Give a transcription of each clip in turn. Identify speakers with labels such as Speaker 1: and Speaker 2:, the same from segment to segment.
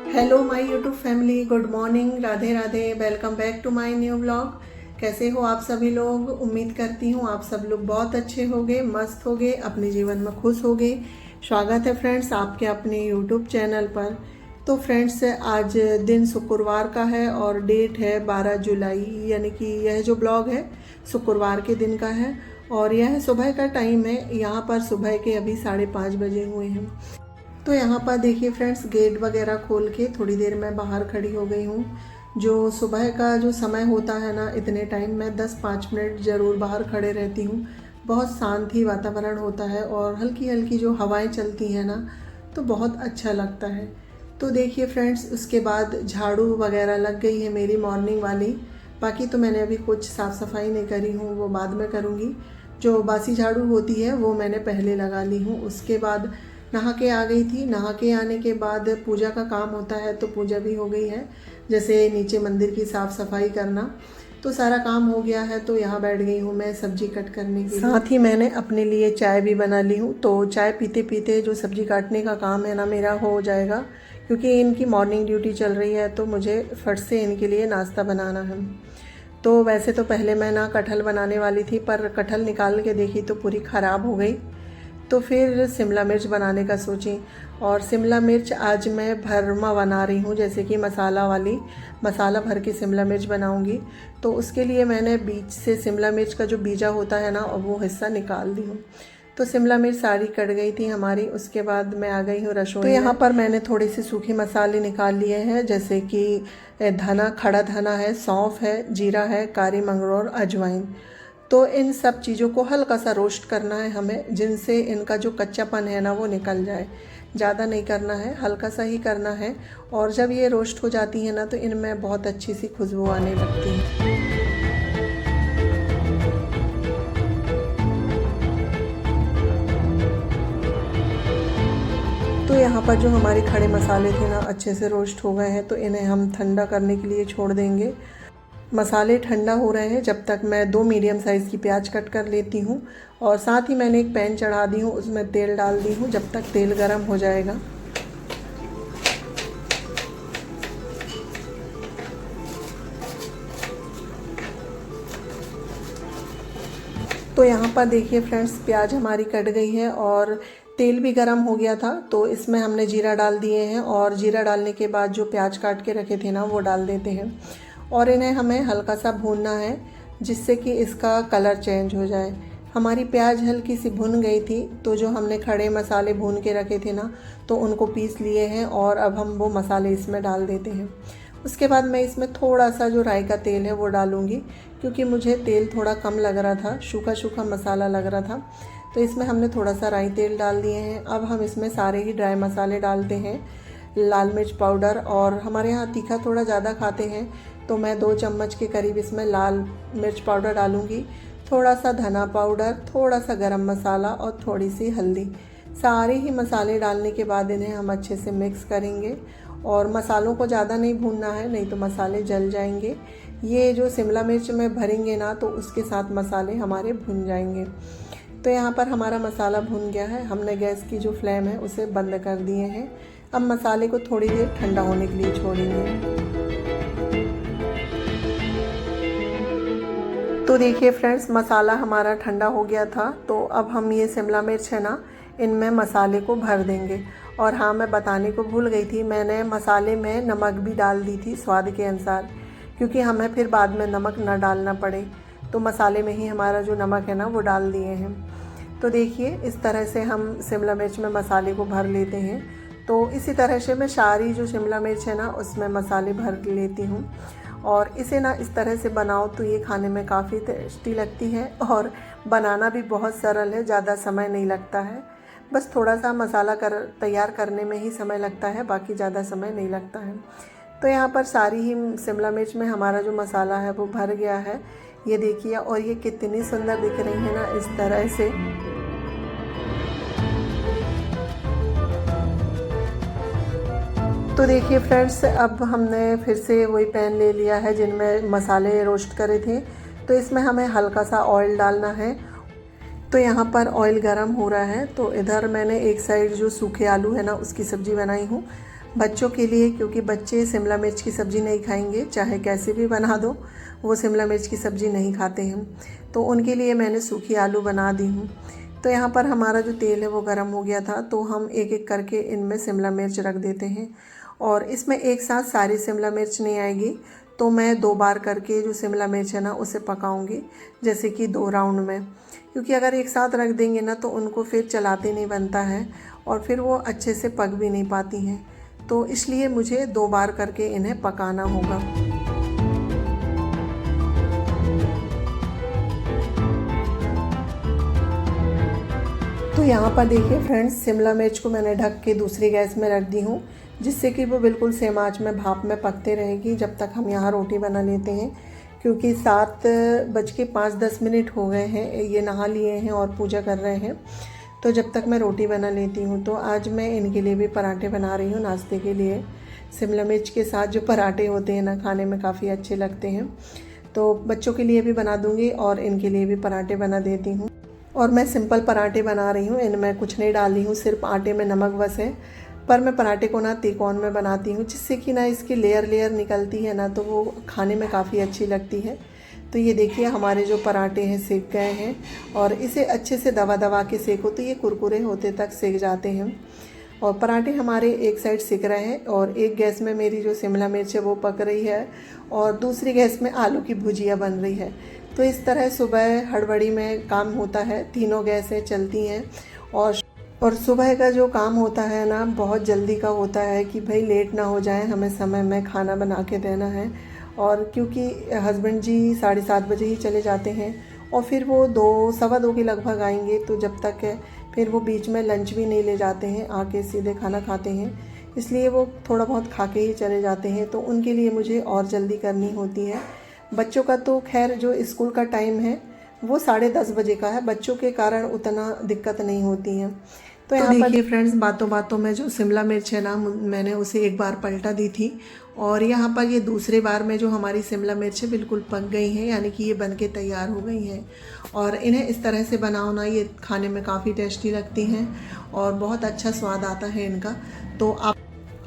Speaker 1: Hello my YouTube family, good morning, Radhe Radhe. Welcome back to my new vlog. कैसे हो आप सभी लोग? उम्मीद करती हूँ आप सब लोग बहुत अच्छे होंगे, मस्त होंगे, अपने जीवन में खुश होंगे। स्वागत है फ्रेंड्स आपके अपने यूट्यूब चैनल पर। तो फ्रेंड्स आज दिन शुक्रवार का है और डेट है 12 जुलाई, यानी कि यह जो ब्लॉग है शुक्रवार के दिन का है और यह सुबह का टाइम है। यहाँ पर सुबह के अभी 5:30 बजे हुए हैं। तो यहाँ पर देखिए फ्रेंड्स, गेट वगैरह खोल के थोड़ी देर मैं बाहर खड़ी हो गई हूँ। जो सुबह का जो समय होता है ना, इतने टाइम मैं 10-5 मिनट ज़रूर बाहर खड़े रहती हूँ। बहुत शांत ही वातावरण होता है और हल्की हल्की जो हवाएं चलती हैं ना, तो बहुत अच्छा लगता है। तो देखिए फ्रेंड्स, उसके बाद झाड़ू वगैरह लग गई है मेरी मॉर्निंग वाली। बाकी तो मैंने अभी कुछ साफ़ सफाई नहीं करी हूँ, वो बाद में करूँगी। जो बासी झाड़ू होती है वो मैंने पहले लगा ली हूँ। उसके बाद नहा के आ गई थी। नहा के आने के बाद पूजा का काम होता है, तो पूजा भी हो गई है। जैसे नीचे मंदिर की साफ़ सफाई करना, तो सारा काम हो गया है। तो यहाँ बैठ गई हूँ मैं सब्जी कट करने के लिए। साथ ही मैंने अपने लिए चाय भी बना ली हूँ। तो चाय पीते पीते जो सब्जी काटने का काम है ना मेरा हो जाएगा, क्योंकि इनकी मॉर्निंग ड्यूटी चल रही है। तो मुझे फट से इनके लिए नाश्ता बनाना है। तो वैसे तो पहले मैं ना कटहल बनाने वाली थी, पर कटहल निकाल के देखी तो पूरी ख़राब हो गई। तो फिर शिमला मिर्च बनाने का सोची, और शिमला मिर्च आज मैं भरमा बना रही हूँ, जैसे कि मसाला वाली, मसाला भर के शिमला मिर्च बनाऊँगी। तो उसके लिए मैंने बीच से शिमला मिर्च का जो बीजा होता है ना, वो हिस्सा निकाल दी हूँ। तो शिमला मिर्च सारी कट गई थी हमारी। उसके बाद मैं आ गई हूँ रसोई। तो यहाँ पर मैंने थोड़े से सूखे मसाले निकाल लिए हैं, जैसे कि धना, खड़ा धना है, सौंफ है, जीरा है, काली मंगरू और अजवाइन। तो इन सब चीज़ों को हल्का सा रोस्ट करना है हमें, जिनसे इनका जो कच्चापन है ना वो निकल जाए। ज़्यादा नहीं करना है, हल्का सा ही करना है। और जब ये रोस्ट हो जाती है ना, तो इनमें बहुत अच्छी सी खुशबू आने लगती है। तो यहाँ पर जो हमारे खड़े मसाले थे ना अच्छे से रोस्ट हो गए हैं, तो इन्हें हम ठंडा करने के लिए छोड़ देंगे। मसाले ठंडा हो रहे हैं, जब तक मैं 2 मीडियम साइज़ की प्याज कट कर लेती हूँ। और साथ ही मैंने एक पैन चढ़ा दी हूँ, उसमें तेल डाल दी हूँ, जब तक तेल गर्म हो जाएगा। तो यहाँ पर देखिए फ्रेंड्स, प्याज हमारी कट गई है और तेल भी गर्म हो गया था। तो इसमें हमने जीरा डाल दिए हैं, और जीरा डालने के बाद जो प्याज काट के रखे थे ना वो डाल देते हैं। और इन्हें हमें हल्का सा भूनना है, जिससे कि इसका कलर चेंज हो जाए। हमारी प्याज हल्की सी भुन गई थी, तो जो हमने खड़े मसाले भून के रखे थे ना, तो उनको पीस लिए हैं और अब हम वो मसाले इसमें डाल देते हैं। उसके बाद मैं इसमें थोड़ा सा जो राई का तेल है वो डालूँगी, क्योंकि मुझे तेल थोड़ा कम लग रहा था, सूखा सूखा मसाला लग रहा था। तो इसमें हमने थोड़ा सा राई तेल डाल दिए हैं। अब हम इसमें सारे ही ड्राई मसाले डालते हैं। लाल मिर्च पाउडर, और हमारे यहाँ तीखा थोड़ा ज़्यादा खाते हैं, तो मैं 2 चम्मच के करीब इसमें लाल मिर्च पाउडर डालूँगी। थोड़ा सा धना पाउडर, थोड़ा सा गरम मसाला और थोड़ी सी हल्दी। सारे ही मसाले डालने के बाद इन्हें हम अच्छे से मिक्स करेंगे। और मसालों को ज़्यादा नहीं भूनना है, नहीं तो मसाले जल जाएंगे। ये जो शिमला मिर्च में भरेंगे ना, तो उसके साथ मसाले हमारे भुन जाएंगे। तो यहाँ पर हमारा मसाला भुन गया है। हमने गैस की जो फ्लेम है उसे बंद कर दिए हैं। अब मसाले को थोड़ी देर ठंडा होने के लिए छोड़ेंगे। तो देखिए फ्रेंड्स, मसाला हमारा ठंडा हो गया था। तो अब हम ये शिमला मिर्च है ना, इनमें मसाले को भर देंगे। और हाँ, मैं बताने को भूल गई थी, मैंने मसाले में नमक भी डाल दी थी स्वाद के अनुसार, क्योंकि हमें फिर बाद में नमक ना डालना पड़े। तो मसाले में ही हमारा जो नमक है ना वो डाल दिए हैं। तो देखिए इस तरह से हम शिमला मिर्च में मसाले को भर लेते हैं। तो इसी तरह से मैं सारी जो शिमला मिर्च है ना उसमें मसाले भर लेती हूँ। और इसे ना इस तरह से बनाओ तो ये खाने में काफ़ी टेस्टी लगती है, और बनाना भी बहुत सरल है, ज़्यादा समय नहीं लगता है। बस थोड़ा सा मसाला तैयार करने में ही समय लगता है, बाकी ज़्यादा समय नहीं लगता है। तो यहाँ पर सारी ही शिमला मिर्च में हमारा जो मसाला है वो भर गया है, ये देखिए। और ये कितनी सुंदर दिख रही है ना इस तरह से। तो देखिए फ्रेंड्स, अब हमने फिर से वही पैन ले लिया है जिनमें मसाले रोस्ट करे थे। तो इसमें हमें हल्का सा ऑयल डालना है। तो यहाँ पर ऑयल गरम हो रहा है। तो इधर मैंने एक साइड जो सूखे आलू है ना उसकी सब्ज़ी बनाई हूँ। बच्चों के लिए, क्योंकि बच्चे शिमला मिर्च की सब्ज़ी नहीं खाएंगे, चाहे कैसे भी बना दो वो शिमला मिर्च की सब्ज़ी नहीं खाते हैं। तो उनके लिए मैंने सूखी आलू बना दी हूँ। तो यहाँ पर हमारा जो तेल है वो गर्म हो गया था, तो हम एक एक करके इनमें शिमला मिर्च रख देते हैं। और इसमें एक साथ सारी शिमला मिर्च नहीं आएगी, तो मैं 2 बार करके जो शिमला मिर्च है ना उसे पकाऊंगी, जैसे कि 2 राउंड में। क्योंकि अगर एक साथ रख देंगे ना तो उनको फिर चलाते नहीं बनता है और फिर वो अच्छे से पक भी नहीं पाती हैं। तो इसलिए मुझे 2 बार करके इन्हें पकाना होगा। तो यहाँ पर देखिए फ्रेंड्स, शिमला मिर्च को मैंने ढक के दूसरी गैस में रख दी हूँ, जिससे कि वो बिल्कुल सेम आंच में भाप में पकते रहेगी जब तक हम यहाँ रोटी बना लेते हैं। क्योंकि 7:05-10 हो गए हैं, ये नहा लिए हैं और पूजा कर रहे हैं, तो जब तक मैं रोटी बना लेती हूँ। तो आज मैं इनके लिए भी पराठे बना रही हूँ नाश्ते के लिए। शिमला मिर्च के साथ जो पराठे होते हैं ना, खाने में काफ़ी अच्छे लगते हैं। तो बच्चों के लिए भी बना दूँगी और इनके लिए भी पराठे बना देती हूँ। और मैं सिंपल पराठे बना रही हूँ, इनमें कुछ नहीं डाल रही हूँ, सिर्फ आटे में नमक बस है। पर मैं पराठे को ना तिकोन में बनाती हूँ, जिससे कि ना इसकी लेयर निकलती है ना, तो वो खाने में काफ़ी अच्छी लगती है। तो ये देखिए हमारे जो पराठे हैं सेक गए हैं, और इसे अच्छे से दबा के सेको तो ये कुरकुरे होते तक सेक जाते हैं। और पराठे हमारे एक साइड सिक रहे हैं और एक गैस में मेरी जो शिमला मिर्च है वो पक रही है और दूसरी गैस में आलू की भुजिया बन रही है। तो इस तरह सुबह हड़बड़ी में काम होता है, तीनों गैसें चलती हैं। और सुबह का जो काम होता है ना, बहुत जल्दी का होता है कि भाई लेट ना हो जाए, हमें समय में खाना बना के देना है। और क्योंकि हस्बैंड जी 7:30 बजे ही चले जाते हैं और फिर वो 2 सवा 2 के लगभग आएंगे, तो जब तक है फिर वो बीच में लंच भी नहीं ले जाते हैं, आके सीधे खाना खाते हैं। इसलिए वो थोड़ा बहुत खा के ही चले जाते हैं, तो उनके लिए मुझे और जल्दी करनी होती है। बच्चों का तो खैर जो स्कूल का टाइम है वो 10:30 बजे का है, बच्चों के कारण उतना दिक्कत नहीं होती है। तो यहाँ पर देखिए फ्रेंड्स, बातों बातों में जो शिमला मिर्च है ना, मैंने उसे एक बार पलटा दी थी और यहाँ पर ये दूसरे बार में जो हमारी शिमला मिर्च है बिल्कुल पक गई हैं, यानी कि ये बन के तैयार हो गई हैं। और इन्हें इस तरह से बनाओ ना, ये खाने में काफ़ी टेस्टी लगती हैं और बहुत अच्छा स्वाद आता है इनका। तो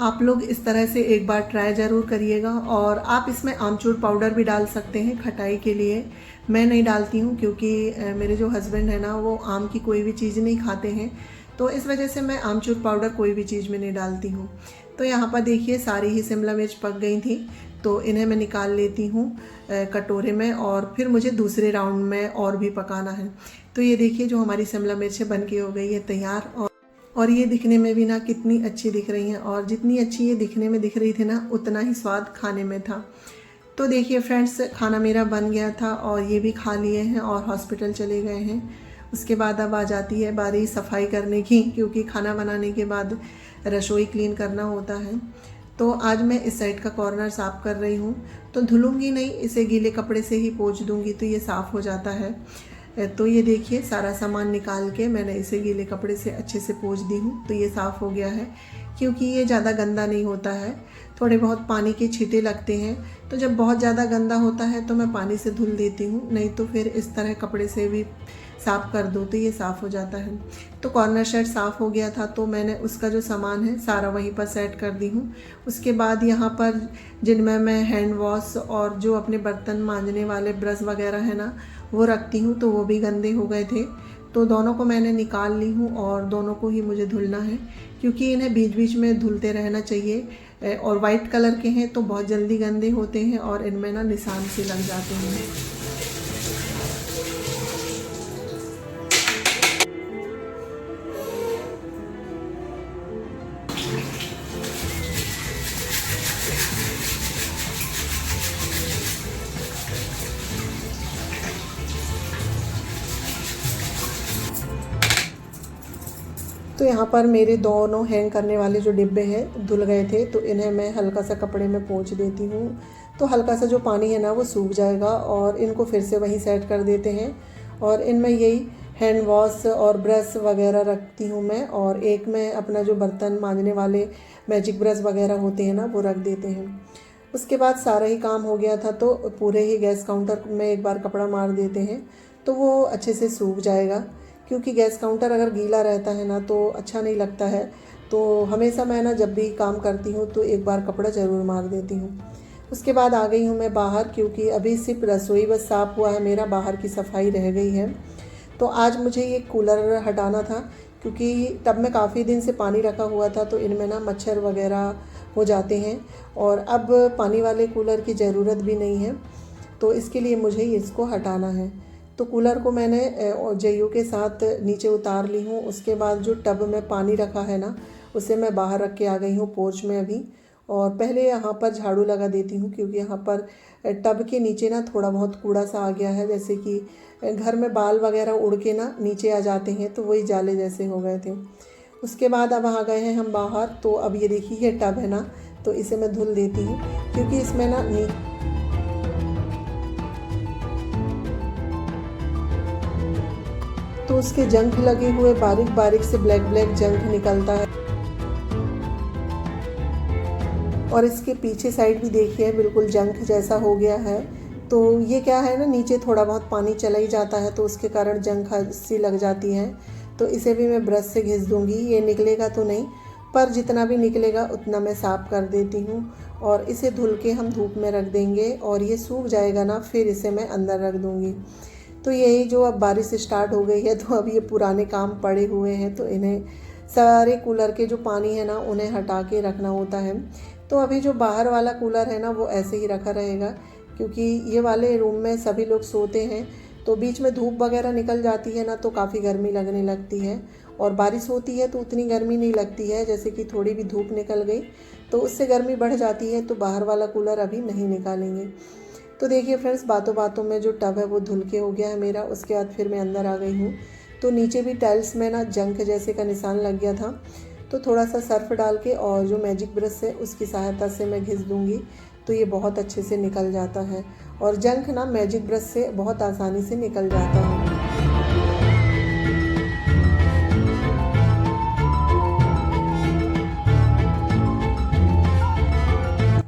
Speaker 1: आप लोग इस तरह से एक बार ट्राई ज़रूर करिएगा। और आप इसमें आमचूर पाउडर भी डाल सकते हैं खटाई के लिए। मैं नहीं डालती हूँ क्योंकि मेरे जो हस्बैंड है ना, वो आम की कोई भी चीज़ नहीं खाते हैं, तो इस वजह से मैं आमचूर पाउडर कोई भी चीज़ में नहीं डालती हूँ। तो यहाँ पर देखिए सारी ही शिमला मिर्च पक गई थी, तो इन्हें मैं निकाल लेती हूँ कटोरे में, और फिर मुझे दूसरे राउंड में और भी पकाना है। तो ये देखिए जो हमारी शिमला मिर्च बन के हो गई है तैयार, और ये दिखने में भी ना कितनी अच्छी दिख रही हैं, और जितनी अच्छी ये दिखने में दिख रही थी ना, उतना ही स्वाद खाने में था। तो देखिए फ्रेंड्स, खाना मेरा बन गया था और ये भी खा लिए हैं और हॉस्पिटल चले गए हैं। उसके बाद अब आ जाती है बारी सफाई करने की, क्योंकि खाना बनाने के बाद रसोई क्लीन करना होता है। तो आज मैं इस साइड का कॉर्नर साफ़ कर रही हूँ, तो धुलूँगी नहीं, इसे गीले कपड़े से ही पोंछ दूँगी तो ये साफ़ हो जाता है। तो ये देखिए सारा सामान निकाल के मैंने इसे गीले कपड़े से अच्छे से पोंछ दी हूँ, तो ये साफ़ हो गया है। क्योंकि ये ज़्यादा गंदा नहीं होता है, थोड़े बहुत पानी के छींटे लगते हैं, तो जब बहुत ज़्यादा गंदा होता है तो मैं पानी से धुल देती हूँ, नहीं तो फिर इस तरह कपड़े से भी साफ़ कर दो तो ये साफ़ हो जाता है। तो कॉर्नर सेट साफ़ हो गया था, तो मैंने उसका जो सामान है सारा वहीं पर सेट कर दी हूँ। उसके बाद यहाँ पर जिनमें मैं हैंड वॉश और जो अपने बर्तन मांजने वाले ब्रश वगैरह है ना, वो रखती हूँ, तो वो भी गंदे हो गए थे, तो दोनों को मैंने निकाल ली हूँ और दोनों को ही मुझे धुलना है, क्योंकि इन्हें बीच बीच में धुलते रहना चाहिए। और वाइट कलर के हैं तो बहुत जल्दी गंदे होते हैं और इनमें ना निशान से लग जाते हैं। तो यहाँ पर मेरे दोनों हैंग करने वाले जो डिब्बे हैं धुल गए थे, तो इन्हें मैं हल्का सा कपड़े में पोंछ देती हूँ, तो हल्का सा जो पानी है ना वो सूख जाएगा, और इनको फिर से वहीं सेट कर देते हैं। और इनमें यही हैंड वॉश और ब्रश वगैरह रखती हूँ मैं, और एक में अपना जो बर्तन मांजने वाले मैजिक ब्रश वगैरह होते हैं ना, वो रख देते हैं। उसके बाद सारा ही काम हो गया था, तो पूरे ही गैस काउंटर में एक बार कपड़ा मार देते हैं, तो वो अच्छे से सूख जाएगा। क्योंकि गैस काउंटर अगर गीला रहता है ना तो अच्छा नहीं लगता है। तो हमेशा मैं ना जब भी काम करती हूँ तो एक बार कपड़ा ज़रूर मार देती हूँ। उसके बाद आ गई हूँ मैं बाहर, क्योंकि अभी सिर्फ रसोई बस साफ़ हुआ है, मेरा बाहर की सफाई रह गई है। तो आज मुझे ये कूलर हटाना था, क्योंकि टब में काफ़ी दिन से पानी रखा हुआ था तो इनमें ना मच्छर वगैरह हो जाते हैं और अब पानी वाले कूलर की ज़रूरत भी नहीं है, तो इसके लिए मुझे इसको हटाना है। तो कूलर को मैंने जइयों के साथ नीचे उतार ली हूँ। उसके बाद जो टब में पानी रखा है ना उसे मैं बाहर रख के आ गई हूँ पोर्च में अभी। और पहले यहाँ पर झाड़ू लगा देती हूँ, क्योंकि यहाँ पर टब के नीचे ना थोड़ा बहुत कूड़ा सा आ गया है, जैसे कि घर में बाल वगैरह उड़ के ना नीचे आ जाते हैं, तो वही जाले जैसे हो गए थे। उसके बाद अब आ गए हैं हम बाहर। तो अब ये देखिए ये टब है ना, तो इसे मैं धुल देती हूँ, क्योंकि इसमें ना तो उसके जंग लगे हुए बारीक बारीक से ब्लैक ब्लैक जंग निकलता है। और इसके पीछे साइड भी देखिए बिल्कुल जंग जैसा हो गया है। तो ये क्या है ना, नीचे थोड़ा बहुत पानी चला ही जाता है तो उसके कारण जंग सी लग जाती है। तो इसे भी मैं ब्रश से घिस दूंगी, ये निकलेगा तो नहीं, पर जितना भी निकलेगा उतना मैं साफ़ कर देती हूँ। और इसे धुल के हम धूप में रख देंगे और ये सूख जाएगा ना, फिर इसे मैं अंदर रख दूँगी। तो यही जो अब बारिश स्टार्ट हो गई है तो अब ये पुराने काम पड़े हुए हैं, तो इन्हें सारे कूलर के जो पानी है ना उन्हें हटा के रखना होता है। तो अभी जो बाहर वाला कूलर है ना वो ऐसे ही रखा रहेगा, क्योंकि ये वाले रूम में सभी लोग सोते हैं, तो बीच में धूप वगैरह निकल जाती है ना तो काफ़ी गर्मी लगने लगती है। और बारिश होती है तो उतनी गर्मी नहीं लगती है, जैसे कि थोड़ी भी धूप निकल गई तो उससे गर्मी बढ़ जाती है, तो बाहर वाला कूलर अभी नहीं निकालेंगे। तो देखिए फ्रेंड्स, बातों बातों में जो टब है वो धुल के हो गया है मेरा। उसके बाद फिर मैं अंदर आ गई हूँ। तो नीचे भी टाइल्स में ना जंग जैसे का निशान लग गया था, तो थोड़ा सा सर्फ डाल के और जो मैजिक ब्रश है उसकी सहायता से मैं घिस दूँगी, तो ये बहुत अच्छे से निकल जाता है। और जंग ना मैजिक ब्रश से बहुत आसानी से निकल जाता है।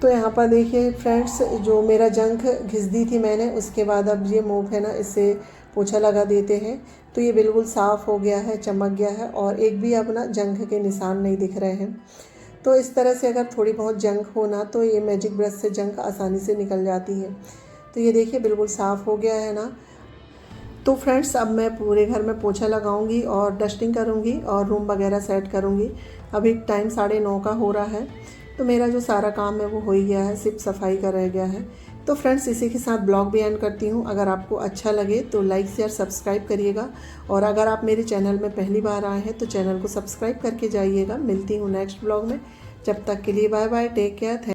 Speaker 1: तो यहाँ पर देखिए फ्रेंड्स, जो मेरा जंग घिस दी थी मैंने, उसके बाद अब ये मोप है ना इससे पोछा लगा देते हैं, तो ये बिल्कुल साफ़ हो गया है, चमक गया है और एक भी अब ना जंग के निशान नहीं दिख रहे हैं। तो इस तरह से अगर थोड़ी बहुत जंग हो ना तो ये मैजिक ब्रश से जंग आसानी से निकल जाती है। तो ये देखिए बिल्कुल साफ़ हो गया है ना। तो फ्रेंड्स, अब मैं पूरे घर में पोछा लगाऊंगी और डस्टिंग करूंगी और रूम वगैरह सेट करूंगी। अभी टाइम 9:30 का हो रहा है, तो मेरा जो सारा काम है वो हो ही गया है, सिर्फ सफाई का रह गया है। तो फ्रेंड्स, इसी के साथ ब्लॉग भी एंड करती हूँ। अगर आपको अच्छा लगे तो लाइक शेयर सब्सक्राइब करिएगा, और अगर आप मेरे चैनल में पहली बार आए हैं तो चैनल को सब्सक्राइब करके जाइएगा। मिलती हूँ नेक्स्ट ब्लॉग में, जब तक के लिए बाय बाय, टेक केयर।